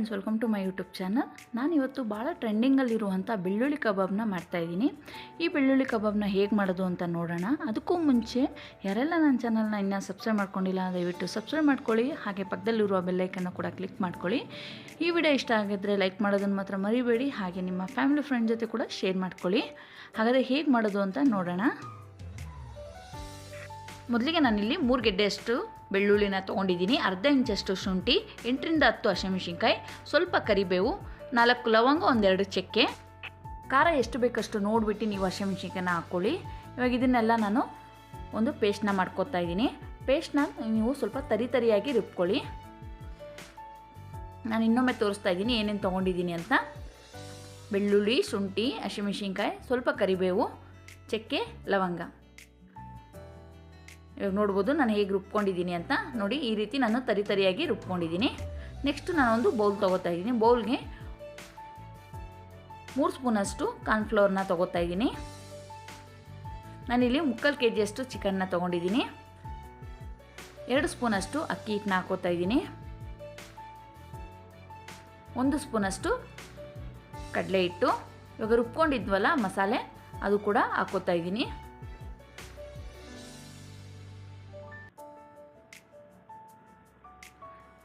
Friends, welcome to my YouTube channel. ನಾನಿವತ್ತು ಭಾಳ ಟ್ರೆಂಡಿಂಗಲ್ಲಿರುವಂಥ ಬೆಳ್ಳುಳ್ಳಿ ಕಬಾಬ್ನ ಮಾಡ್ತಾಯಿದ್ದೀನಿ. ಈ ಬೆಳ್ಳುಳ್ಳಿ ಕಬಾಬ್ನ ಹೇಗೆ ಮಾಡೋದು ಅಂತ ನೋಡೋಣ. ಅದಕ್ಕೂ ಮುಂಚೆ ಯಾರೆಲ್ಲ ನನ್ನ ಚಾನಲ್ನ ಇನ್ನೂ ಸಬ್ಸ್ಕ್ರೈಬ್ ಮಾಡ್ಕೊಂಡಿಲ್ಲ ದಯವಿಟ್ಟು ಸಬ್ಸ್ಕ್ರೈಬ್ ಮಾಡ್ಕೊಳ್ಳಿ. ಹಾಗೆ ಪಕ್ಕದಲ್ಲಿರುವ ಬೆಲ್ಲೈಕನ್ನು ಕೂಡ ಕ್ಲಿಕ್ ಮಾಡ್ಕೊಳ್ಳಿ. ಈ ವಿಡಿಯೋ ಇಷ್ಟ ಆಗಿದ್ದರೆ ಲೈಕ್ ಮಾಡೋದನ್ನು ಮಾತ್ರ ಮರಿಬೇಡಿ. ಹಾಗೆ ನಿಮ್ಮ ಫ್ಯಾಮಿಲಿ ಫ್ರೆಂಡ್ ಜೊತೆ ಕೂಡ ಶೇರ್ ಮಾಡ್ಕೊಳ್ಳಿ. ಹಾಗಾದರೆ ಹೇಗೆ ಮಾಡೋದು ಅಂತ ನೋಡೋಣ. ಮೊದಲಿಗೆ ನಾನಿಲ್ಲಿ 3 ಗೆಡ್ಡೆಯಷ್ಟು ಬೆಳ್ಳುಳ್ಳಿನ ತೊಗೊಂಡಿದ್ದೀನಿ, ಅರ್ಧ ಇಂಚಷ್ಟು ಶುಂಠಿ, 8ರಿಂದ 10 ಹಸಿಮೆಣಸಿನ್ಕಾಯಿ, ಸ್ವಲ್ಪ ಕರಿಬೇವು, 4 ಲವಂಗ, 1-2 ಚಕ್ಕೆ. ಖಾರ ಎಷ್ಟು ಬೇಕಷ್ಟು ನೋಡಿಬಿಟ್ಟು ನೀವು ಹಸಿಮೆಣಸಿನ್ಕಾಯಿನ ಹಾಕ್ಕೊಳ್ಳಿ. ಇವಾಗ ಇದನ್ನೆಲ್ಲ ನಾನು ಒಂದು ಪೇಸ್ಟ್ನ ಮಾಡ್ಕೊತಾ ಇದ್ದೀನಿ. ಪೇಸ್ಟ್ನ ನೀವು ಸ್ವಲ್ಪ ತರಿಯಾಗಿ ರುಬ್ಕೊಳ್ಳಿ. ನಾನು ಇನ್ನೊಮ್ಮೆ ತೋರಿಸ್ತಾ ಇದ್ದೀನಿ ಏನೇನು ತೊಗೊಂಡಿದ್ದೀನಿ ಅಂತ. ಬೆಳ್ಳುಳ್ಳಿ, ಶುಂಠಿ, ಹಸಿಮೆಣಸಿನ್ಕಾಯಿ, ಸ್ವಲ್ಪ ಕರಿಬೇವು, ಚಕ್ಕೆ, ಲವಂಗ. ಇವಾಗ ನೋಡ್ಬೋದು ನಾನು ಹೇಗೆ ರುಬ್ಕೊಂಡಿದ್ದೀನಿ ಅಂತ. ನೋಡಿ, ಈ ರೀತಿ ನಾನು ತರಿಯಾಗಿ ರುಬ್ಕೊಂಡಿದ್ದೀನಿ. ನೆಕ್ಸ್ಟ್ ನಾನೊಂದು ಬೌಲ್ ತೊಗೋತಾ ಇದ್ದೀನಿ. ಬೌಲ್ಗೆ 3 ಸ್ಪೂನಷ್ಟು ಕಾರ್ನ್ಫ್ಲೋರ್ನ ತೊಗೋತಾ ಇದ್ದೀನಿ. ನಾನಿಲ್ಲಿ 3/4 kg ಚಿಕನ್ನ ತೊಗೊಂಡಿದ್ದೀನಿ. 2 ಸ್ಪೂನಷ್ಟು ಅಕ್ಕಿ ಹಿಟ್ಟನ್ನ ಹಾಕೋತಾ ಇದ್ದೀನಿ. 1 ಸ್ಪೂನಷ್ಟು ಕಡಲೆ ಹಿಟ್ಟು. ಇವಾಗ ರುಬ್ಕೊಂಡಿದ್ವಲ್ಲ ಮಸಾಲೆ, ಅದು ಕೂಡ ಹಾಕೋತಾ ಇದ್ದೀನಿ.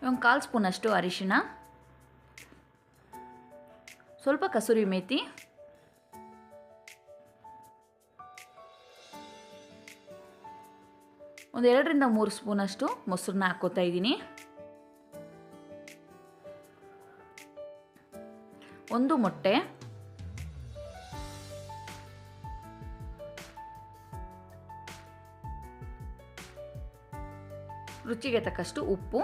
ಒಂದು 1/4 ಸ್ಪೂನಷ್ಟು ಅರಿಶಿಣ, ಸ್ವಲ್ಪ ಕಸೂರಿ ಮೇಥಿ, ಒಂದು 2ರಿಂದ 3 ಸ್ಪೂನಷ್ಟು ಮೊಸರನ್ನ ಹಾಕೋತಾ ಇದ್ದೀನಿ. 1 ಮೊಟ್ಟೆ, ರುಚಿಗೆ ತಕ್ಕಷ್ಟು ಉಪ್ಪು.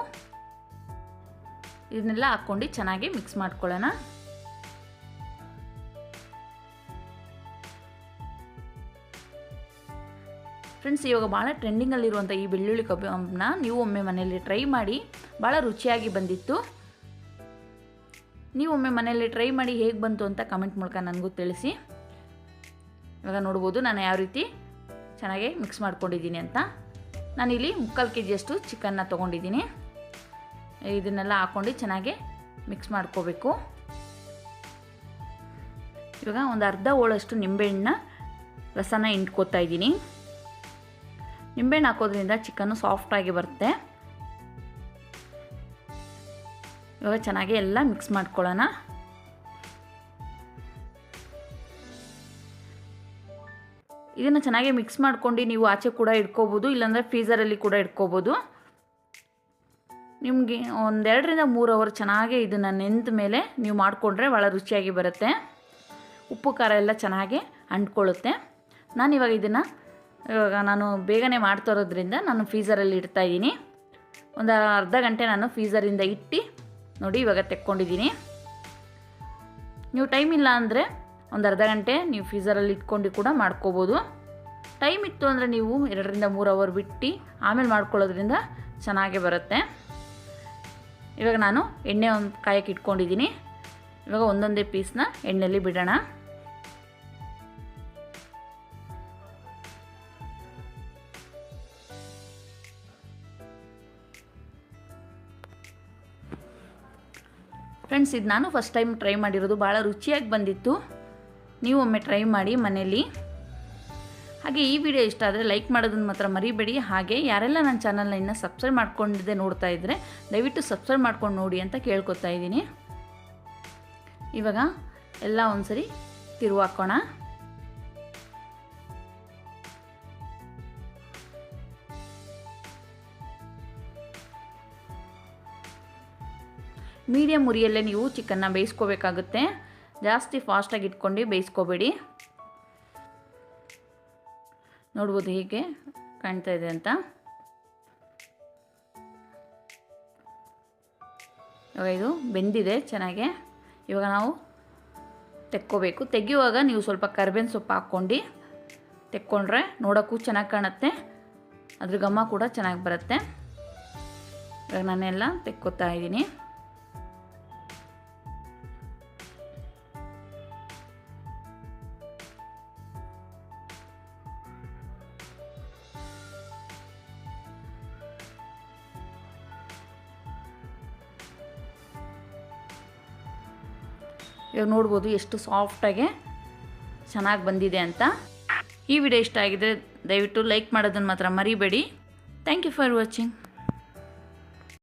ಇದನ್ನೆಲ್ಲ ಹಾಕ್ಕೊಂಡು ಚೆನ್ನಾಗಿ ಮಿಕ್ಸ್ ಮಾಡ್ಕೊಳ್ಳೋಣ. ಫ್ರೆಂಡ್ಸ್, ಇವಾಗ ಭಾಳ ಟ್ರೆಂಡಿಂಗಲ್ಲಿರುವಂಥ ಈ ಬೆಳ್ಳುಳ್ಳಿ ಕಬಾಬ್ನ ನೀವು ಒಮ್ಮೆ ಮನೆಯಲ್ಲಿ ಟ್ರೈ ಮಾಡಿ. ಭಾಳ ರುಚಿಯಾಗಿ ಬಂದಿತ್ತು. ನೀವು ಒಮ್ಮೆ ಮನೆಯಲ್ಲಿ ಟ್ರೈ ಮಾಡಿ ಹೇಗೆ ಬಂತು ಅಂತ ಕಮೆಂಟ್ ಮೂಲಕ ನನಗೂ ತಿಳಿಸಿ. ಇವಾಗ ನೋಡ್ಬೋದು ನಾನು ಯಾವ ರೀತಿ ಚೆನ್ನಾಗಿ ಮಿಕ್ಸ್ ಮಾಡ್ಕೊಂಡಿದ್ದೀನಿ ಅಂತ. ನಾನಿಲ್ಲಿ 3/4 kg ಚಿಕನ್ನ ತೊಗೊಂಡಿದ್ದೀನಿ. ಇದನ್ನೆಲ್ಲ ಹಾಕ್ಕೊಂಡು ಚೆನ್ನಾಗಿ ಮಿಕ್ಸ್ ಮಾಡ್ಕೋಬೇಕು. ಇವಾಗ ಒಂದು ಅರ್ಧ ಹೋಳಷ್ಟು ನಿಂಬೆಹಣ್ಣು ರಸನ ಹಿಂಡ್ಕೋತಾ ಇದ್ದೀನಿ. ನಿಂಬೆಹಣ್ಣು ಹಾಕೋದ್ರಿಂದ ಚಿಕನ್ನು ಸಾಫ್ಟಾಗಿ ಬರುತ್ತೆ. ಇವಾಗ ಚೆನ್ನಾಗಿ ಎಲ್ಲ ಮಿಕ್ಸ್ ಮಾಡ್ಕೊಳ್ಳೋಣ. ಇದನ್ನು ಚೆನ್ನಾಗಿ ಮಿಕ್ಸ್ ಮಾಡ್ಕೊಂಡು ನೀವು ಆಚೆ ಕೂಡ ಇಟ್ಕೋಬೋದು, ಇಲ್ಲಾಂದರೆ ಫ್ರೀಝರಲ್ಲಿ ಕೂಡ ಇಟ್ಕೋಬೋದು. ನಿಮಗೆ 1-2ರಿಂದ 3 ಅವರ್ ಚೆನ್ನಾಗಿ ಇದನ್ನು ನೆಂದ ಮೇಲೆ ನೀವು ಮಾಡಿಕೊಂಡ್ರೆ ಭಾಳ ರುಚಿಯಾಗಿ ಬರುತ್ತೆ. ಉಪ್ಪು ಖಾರ ಎಲ್ಲ ಚೆನ್ನಾಗಿ ಅಂಟ್ಕೊಳ್ಳುತ್ತೆ. ನಾನಿವಾಗ ನಾನು ಬೇಗನೆ ಮಾಡ್ತಾ ಇರೋದ್ರಿಂದ ನಾನು ಫ್ರೀಝರಲ್ಲಿ ಇಡ್ತಾಯಿದ್ದೀನಿ. ಒಂದು ಅರ್ಧ ಗಂಟೆ ನಾನು ಫ್ರೀಝರಿಂದ ಇಟ್ಟು ನೋಡಿ ಇವಾಗ ತೆಕ್ಕೊಂಡಿದ್ದೀನಿ. ನೀವು ಟೈಮ್ ಇಲ್ಲ ಅಂದರೆ ಒಂದು ಅರ್ಧ ಗಂಟೆ ನೀವು ಫ್ರೀಝರಲ್ಲಿ ಇಟ್ಕೊಂಡು ಕೂಡ ಮಾಡ್ಕೋಬೋದು. ಟೈಮ್ ಇತ್ತು ಅಂದರೆ ನೀವು 2ರಿಂದ 3 ಅವರ್ ಬಿಟ್ಟು ಆಮೇಲೆ ಮಾಡ್ಕೊಳ್ಳೋದ್ರಿಂದ ಚೆನ್ನಾಗೇ ಬರುತ್ತೆ. ಇವಾಗ ನಾನು ಎಣ್ಣೆ ಒಂದು ಕಾಯಕ್ಕೆ ಇಟ್ಕೊಂಡಿದ್ದೀನಿ. ಇವಾಗ ಒಂದೊಂದೇ ಪೀಸ್ನ ಎಣ್ಣೆಯಲ್ಲಿ ಬಿಡೋಣ. ಫ್ರೆಂಡ್ಸ್, ಇದು ನಾನು ಫಸ್ಟ್ ಟೈಮ್ ಟ್ರೈ ಮಾಡಿರೋದು. ಭಾಳ ರುಚಿಯಾಗಿ ಬಂದಿತ್ತು. ನೀವು ಒಮ್ಮೆ ಟ್ರೈ ಮಾಡಿ ಮನೆಯಲ್ಲಿ. ಹಾಗೆ ಈ ವಿಡಿಯೋ ಇಷ್ಟ ಆದರೆ ಲೈಕ್ ಮಾಡೋದನ್ನು ಮಾತ್ರ ಮರಿಬೇಡಿ. ಹಾಗೆ ಯಾರೆಲ್ಲ ನನ್ನ ಚಾನಲ್ನ ಇನ್ನೂ ಸಬ್ಸ್ಕ್ರೈಬ್ ಮಾಡ್ಕೊಂಡಿದ್ದೆ ನೋಡ್ತಾ ಇದ್ದರೆ ದಯವಿಟ್ಟು ಸಬ್ಸ್ಕ್ರೈಬ್ ಮಾಡ್ಕೊಂಡು ನೋಡಿ ಅಂತ ಕೇಳ್ಕೊತಾ ಇದ್ದೀನಿ. ಇವಾಗ ಎಲ್ಲ ಒಂದ್ಸರಿ ತಿರುವು ಹಾಕೋಣ. ಮೀಡಿಯಮ್ ಉರಿಯಲ್ಲೇ ನೀವು ಚಿಕನ್ನ ಬೇಯಿಸ್ಕೋಬೇಕಾಗುತ್ತೆ. ಜಾಸ್ತಿ ಫಾಸ್ಟಾಗಿ ಇಟ್ಕೊಂಡು ಬೇಯಿಸ್ಕೋಬೇಡಿ. ನೋಡ್ಬೋದು ಹೀಗೆ ಕಾಣ್ತಾ ಇದೆ ಅಂತ. ಇವಾಗ ಇದು ಬೆಂದಿದೆ ಚೆನ್ನಾಗೆ. ಇವಾಗ ನಾವು ತೆಕ್ಕೋಬೇಕು. ತೆಗೆಯುವಾಗ ನೀವು ಸ್ವಲ್ಪ ಕರಿಬೇವಿನ ಸೊಪ್ಪು ಹಾಕ್ಕೊಂಡು ತೆಕ್ಕೊಂಡ್ರೆ ನೋಡೋಕ್ಕೂ ಚೆನ್ನಾಗಿ ಕಾಣುತ್ತೆ, ಅದ್ರ ಘಮ ಕೂಡ ಚೆನ್ನಾಗಿ ಬರುತ್ತೆ. ಇವಾಗ ನಾನೆಲ್ಲ ತೆಕ್ಕೋತಾ ಇದ್ದೀನಿ. ಇವಾಗ ನೋಡ್ಬೋದು ಎಷ್ಟು ಸಾಫ್ಟಾಗೆ ಚೆನ್ನಾಗಿ ಬಂದಿದೆ ಅಂತ. ಈ ವಿಡಿಯೋ ಇಷ್ಟ ಆಗಿದರೆ ದಯವಿಟ್ಟು ಲೈಕ್ ಮಾಡೋದನ್ನು ಮಾತ್ರ ಮರಿಬೇಡಿ. Thank you for watching.